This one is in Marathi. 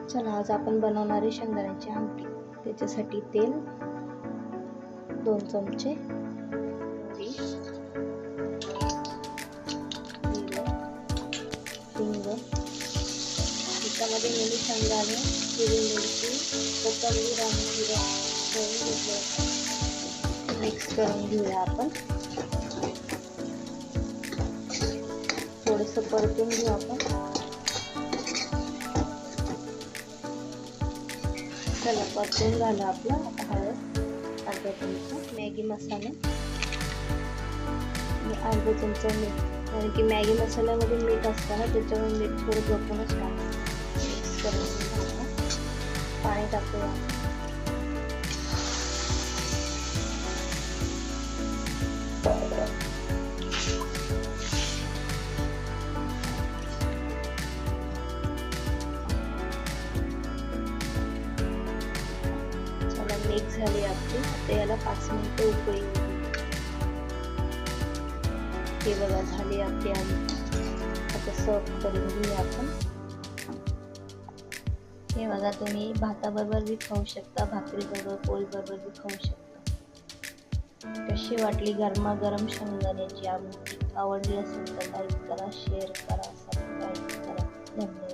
चला आज आपण बनवणार आहे शेंगदाण्याची आमटी। त्याच्यासाठी तेल 2 चमचे, हिंग, त्यामध्ये मिरची, शेंगदाणे, हिरवी मिरची, कोथिंबीर आणि जिरा मिक्स करून घेऊया आपण। थोडंसं परतून घेऊ आपण। चला परतून झालं आपलं। आता हळद अर्धा चमचा, मॅगी मसाला आणि अर्धा चमचा मीठ, कारण की मॅगी मसाल्यामध्ये मीठ असतं ना, त्याच्यामुळे मीठ थोडं जपूनच टाकायचं। मिक्स करून घ्यायचं, पाणी टाकूया। मिक्स झाली आपली। आता याला 5 मिनिटं उकळी येऊ। हे बघा झाली आपली आमटी। आता सर्व करून घेऊया आपण। हे बघा तुम्ही भाताबरोबर भी खाऊ शकता, भाकरी बरोबर, पोळी बरोबर भी खाऊ शकता। कशी वाटली गरमागरम शेंगदाण्याची आमटी? आवडली असेल तर लाईक करा, शेअर करा, सबस्क्राईब करा। धन्यवाद।